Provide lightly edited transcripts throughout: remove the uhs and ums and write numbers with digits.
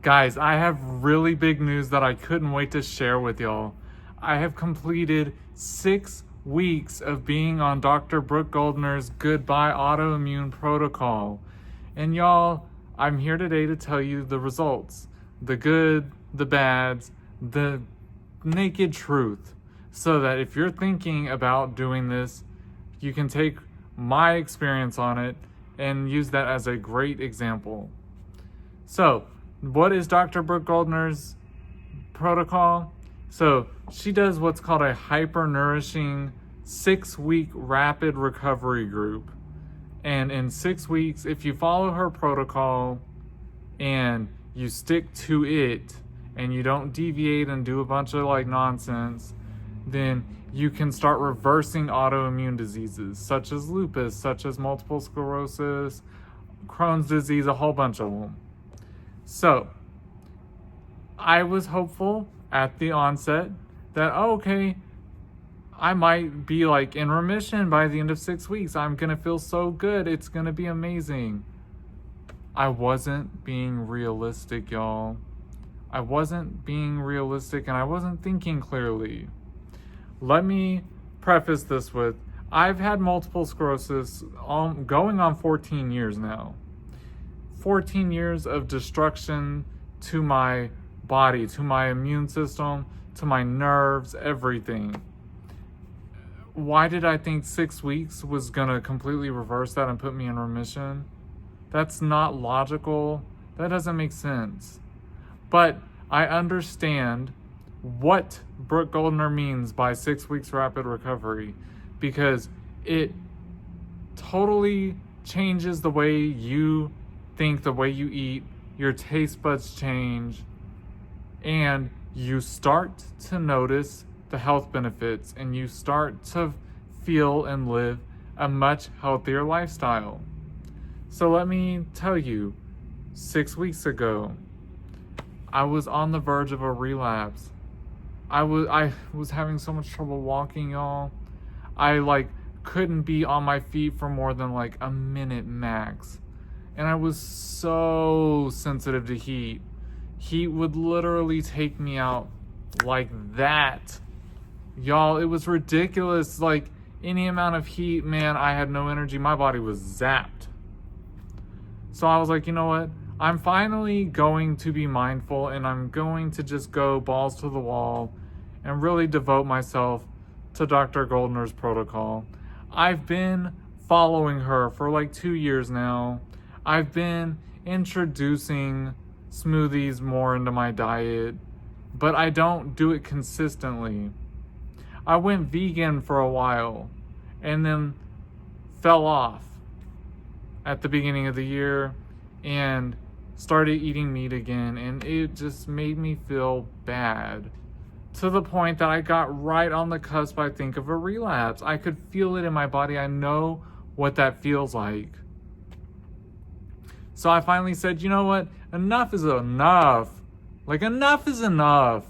Guys, I have really big news that I couldn't wait to share with y'all. I have completed 6 weeks of being on Dr. Brooke Goldner's Goodbye Autoimmune Protocol. And y'all, I'm here today to tell you the results. The good, the bads, the naked truth. So that if you're thinking about doing this, you can take my experience on it and use that as a great example. So, what is Dr. Brooke Goldner's protocol? So, she does what's called a hyper-nourishing 6-week rapid recovery group. And in 6 weeks, if you follow her protocol and you stick to it and you don't deviate and do a bunch of nonsense, then you can start reversing autoimmune diseases such as lupus, such as multiple sclerosis, Crohn's disease, a whole bunch of them. So, I was hopeful at the onset that, okay, I might be in remission by the end of 6 weeks. I'm going to feel so good. It's going to be amazing. I wasn't being realistic, y'all. I wasn't being realistic and I wasn't thinking clearly. Let me preface this with, I've had multiple sclerosis going on 14 years now. 14 years of destruction to my body, to my immune system, to my nerves, everything. Why did I think 6 weeks was going to completely reverse that and put me in remission? That's not logical. That doesn't make sense. But I understand what Brooke Goldner means by 6 weeks rapid recovery, because it totally changes the way you think, the way you eat, your taste buds change, and you start to notice the health benefits and you start to feel and live a much healthier lifestyle. So let me tell you, 6 weeks ago, I was on the verge of a relapse. I was having so much trouble walking, y'all. I couldn't be on my feet for more than a minute max. And I was so sensitive to heat. Heat would literally take me out like that. Y'all, it was ridiculous. Any amount of heat, man, I had no energy. My body was zapped. So I was like, you know what? I'm finally going to be mindful and I'm going to just go balls to the wall and really devote myself to Dr. Goldner's protocol. I've been following her for 2 years now. I've been introducing smoothies more into my diet, but I don't do it consistently. I went vegan for a while and then fell off at the beginning of the year and started eating meat again, and it just made me feel bad to the point that I got right on the cusp, I think, of a relapse. I could feel it in my body. I know what that feels like. So I finally said, you know what? Enough is enough. Enough is enough.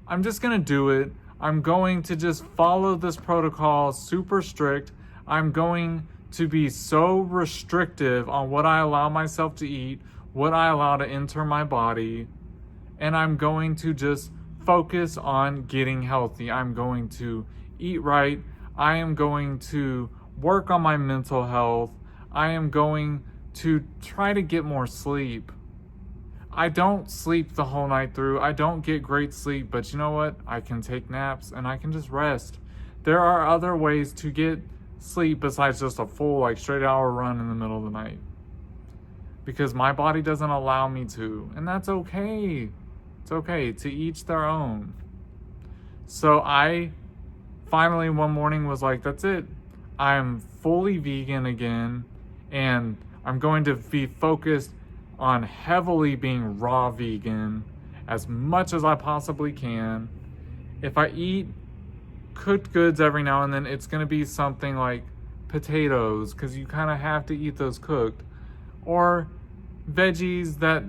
I'm just going to do it. I'm going to just follow this protocol super strict. I'm going to be so restrictive on what I allow myself to eat, what I allow to enter my body, and I'm going to just focus on getting healthy. I'm going to eat right. I am going to work on my mental health. I am going to try to get more sleep. I don't sleep the whole night through. I don't get great sleep, but you know what? I can take naps and I can just rest. There are other ways to get sleep besides just a full straight hour run in the middle of the night, because my body doesn't allow me to, and that's okay. It's okay, to each their own. So I finally one morning was like, that's it. I'm fully vegan again, and I'm going to be focused on heavily being raw vegan as much as I possibly can. If I eat cooked goods every now and then, it's going to be something like potatoes, because you kind of have to eat those cooked, or veggies that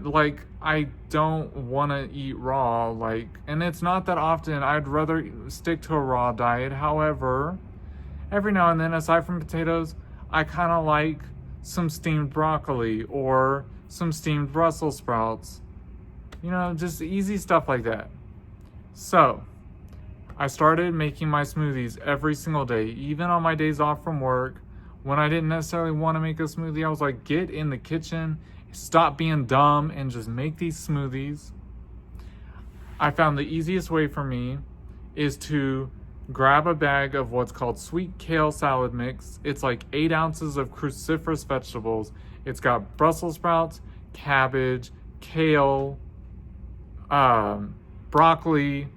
I don't want to eat raw, and it's not that often. I'd rather stick to a raw diet. However, every now and then, aside from potatoes, I kind of like some steamed broccoli or some steamed Brussels sprouts, Just easy stuff like that. So I started making my smoothies every single day, even on my days off from work. When I didn't necessarily want to make a smoothie, I was like, get in the kitchen, stop being dumb, and just make these smoothies. I found the easiest way for me is to grab a bag of what's called sweet kale salad mix. It's like 8 ounces of cruciferous vegetables. It's got Brussels sprouts, cabbage, kale, broccoli,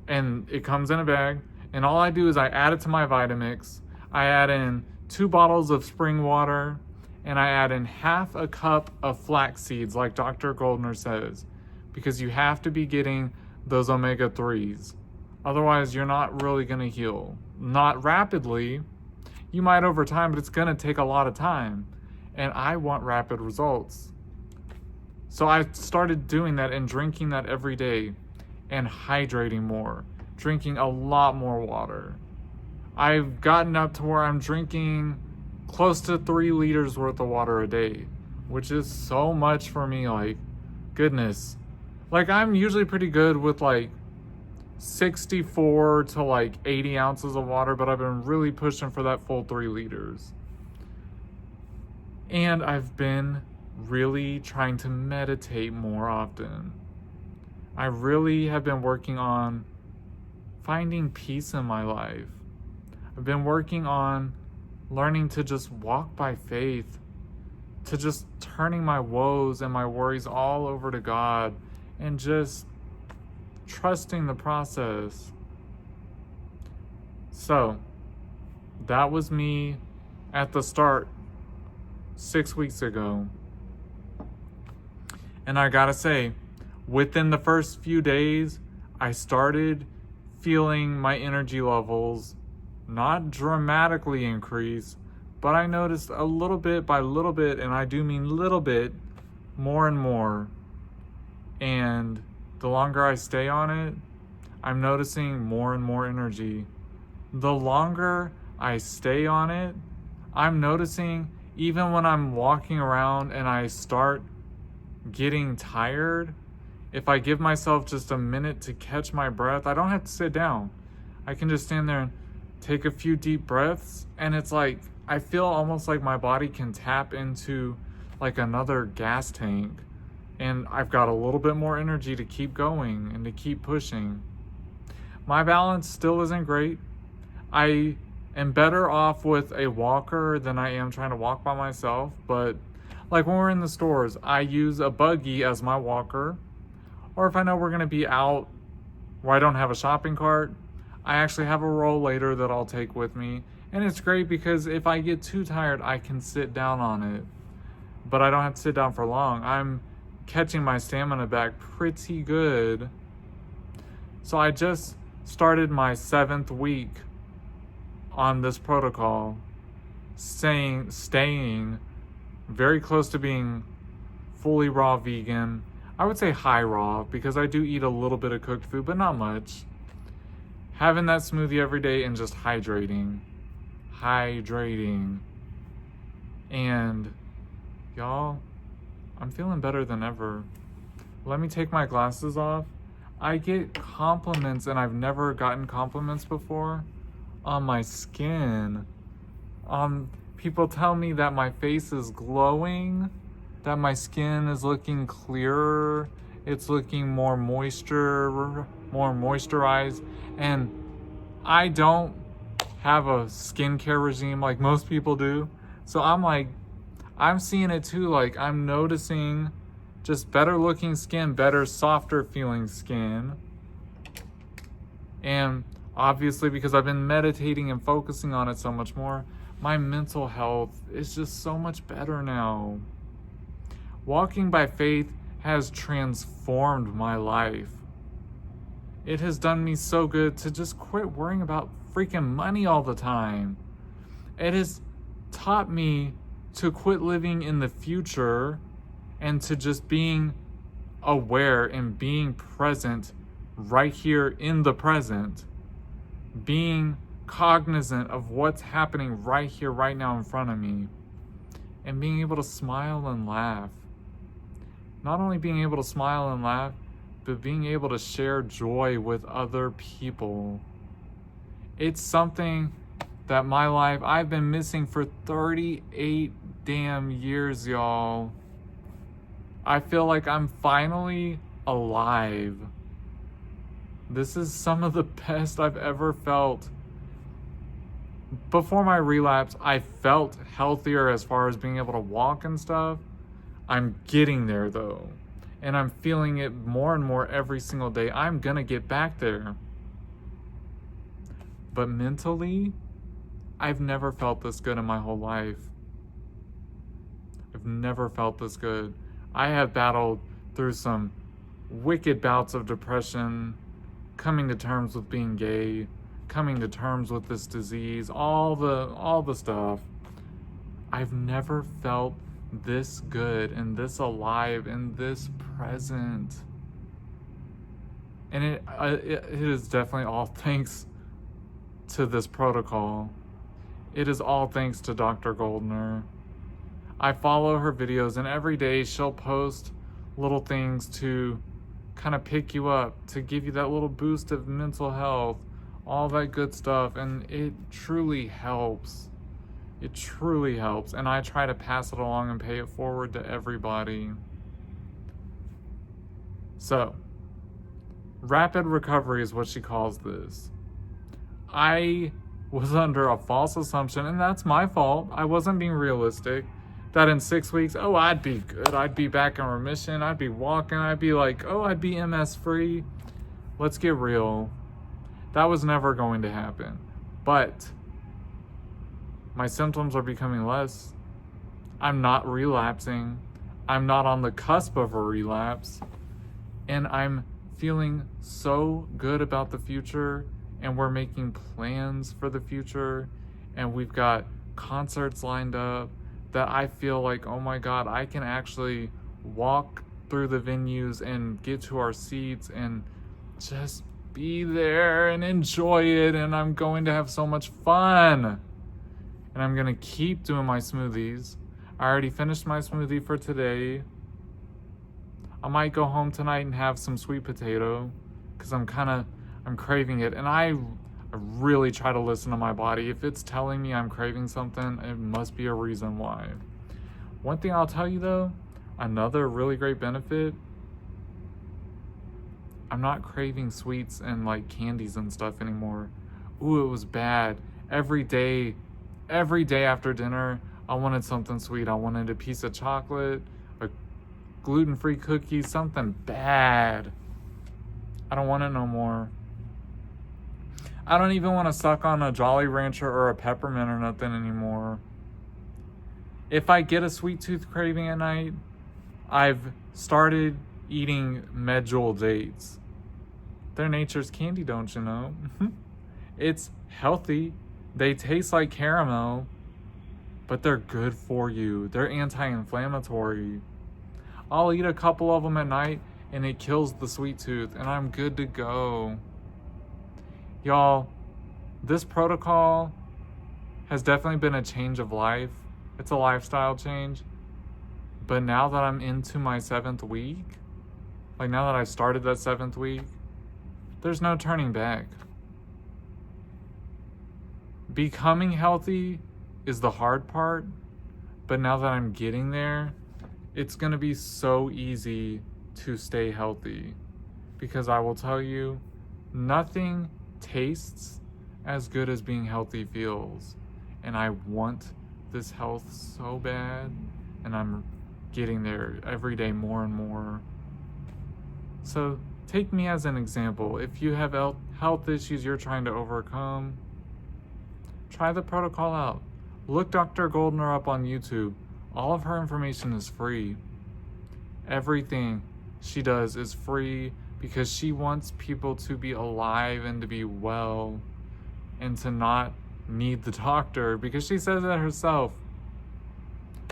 and it comes in a bag. And all I do is I add it to my Vitamix. I add in 2 bottles of spring water, and I add in half a cup of flax seeds, like Dr. Goldner says, because you have to be getting those omega-3s. Otherwise, you're not really going to heal. Not rapidly. You might over time, but it's going to take a lot of time. And I want rapid results. So I started doing that and drinking that every day and hydrating more, drinking a lot more water. I've gotten up to where I'm drinking close to 3 liters worth of water a day, which is so much for me. Like, goodness. Like, I'm usually pretty good with like 64 to like 80 ounces of water, but I've been really pushing for that full 3 liters. And I've been really trying to meditate more often. I really have been working on finding peace in my life. I've been working on learning to just walk by faith, to just turning my woes and my worries all over to God and just trusting the process. So that was me at the start 6 weeks ago. And I gotta say, within the first few days, I started feeling my energy levels not dramatically increase, but I noticed a little bit by little bit, and I do mean little bit, more and more. And the longer I stay on it, I'm noticing more and more energy. The longer I stay on it, I'm noticing even when I'm walking around and I start getting tired, if I give myself just a minute to catch my breath, I don't have to sit down. I can just stand there and take a few deep breaths, and it's like I feel almost like my body can tap into like another gas tank, and I've got a little bit more energy to keep going and to keep pushing. My balance still isn't great. I am better off with a walker than I am trying to walk by myself, but like when we're in the stores, I use a buggy as my walker. Or if I know we're gonna be out where I don't have a shopping cart, I actually have a rollator that I'll take with me. And it's great because if I get too tired, I can sit down on it. But I don't have to sit down for long. I'm catching my stamina back pretty good. So I just started my 7th week on this protocol, staying very close to being fully raw vegan. I would say high raw because I do eat a little bit of cooked food, but not much. Having that smoothie every day and just hydrating. And y'all, I'm feeling better than ever. Let me take my glasses off. I get compliments, and I've never gotten compliments before, on my skin. People tell me that my face is glowing, that my skin is looking clearer, it's looking more moisturized, and I don't have a skincare regime like most people do. So I'm seeing it too. Like, I'm noticing just better looking skin, better, softer feeling skin. And obviously, because I've been meditating and focusing on it so much more, my mental health is just so much better now. Walking by faith has transformed my life. It has done me so good to just quit worrying about freaking money all the time. It has taught me to quit living in the future and to just being aware and being present right here in the present. Being cognizant of what's happening right here, right now in front of me. And being able to smile and laugh. Not only being able to smile and laugh, but being able to share joy with other people. It's something that my life, I've been missing for 38 damn years, y'all. I feel like I'm finally alive. This is some of the best I've ever felt. Before my relapse, I felt healthier as far as being able to walk and stuff. I'm getting there though. And I'm feeling it more and more every single day. I'm gonna get back there. But mentally, I've never felt this good in my whole life. I've never felt this good. I have battled through some wicked bouts of depression, coming to terms with being gay, coming to terms with this disease, all the stuff. I've never felt this good and this alive and this present. And it is definitely all thanks to this protocol. It is all thanks to Dr. Goldner. I follow her videos, and every day she'll post little things to kind of pick you up, to give you that little boost of mental health, all that good stuff, and it truly helps. It truly helps, and I try to pass it along and pay it forward to everybody. So, rapid recovery is what she calls this. I was under a false assumption, and that's my fault. I wasn't being realistic. That in 6 weeks, oh, I'd be good. I'd be back in remission. I'd be walking. I'd be like, oh, I'd be MS free. Let's get real. That was never going to happen. But my symptoms are becoming less. I'm not relapsing. I'm not on the cusp of a relapse. And I'm feeling so good about the future. And we're making plans for the future. And we've got concerts lined up that I feel like, oh my God, I can actually walk through the venues and get to our seats and just be there and enjoy it. And I'm going to have so much fun. And I'm gonna keep doing my smoothies. I already finished my smoothie for today. I might go home tonight and have some sweet potato because I'm craving it. And I really try to listen to my body. If it's telling me I'm craving something, it must be a reason why. One thing I'll tell you though, another really great benefit, I'm not craving sweets and like candies and stuff anymore. Ooh, it was bad. Every day after dinner, I wanted something sweet. I wanted a piece of chocolate, a gluten-free cookie, something bad. I don't want it no more. I don't even want to suck on a Jolly Rancher or a peppermint or nothing anymore. If I get a sweet tooth craving at night, I've started eating medjool dates. They're nature's candy, don't you know? It's healthy. They taste like caramel, but they're good for you. They're anti-inflammatory. I'll eat a couple of them at night and it kills the sweet tooth and I'm good to go. Y'all, this protocol has definitely been a change of life. It's a lifestyle change. But now that I'm into my 7th week, like now that I started that 7th week, there's no turning back. Becoming healthy is the hard part, but now that I'm getting there, it's gonna be so easy to stay healthy. Because I will tell you, nothing tastes as good as being healthy feels. And I want this health so bad, and I'm getting there every day more and more. So take me as an example. If you have health issues you're trying to overcome, try the protocol out. Look Dr. Goldner up on YouTube. All of her information is free. Everything she does is free because she wants people to be alive and to be well and to not need the doctor, because she says it herself.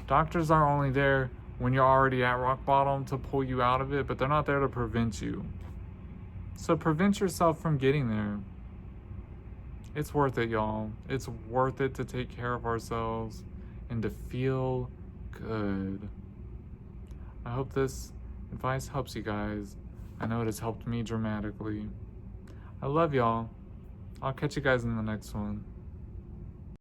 Doctors are only there when you're already at rock bottom to pull you out of it, but they're not there to prevent you. So prevent yourself from getting there. It's worth it, y'all. It's worth it to take care of ourselves and to feel good. I hope this advice helps you guys. I know it has helped me dramatically. I love y'all. I'll catch you guys in the next one.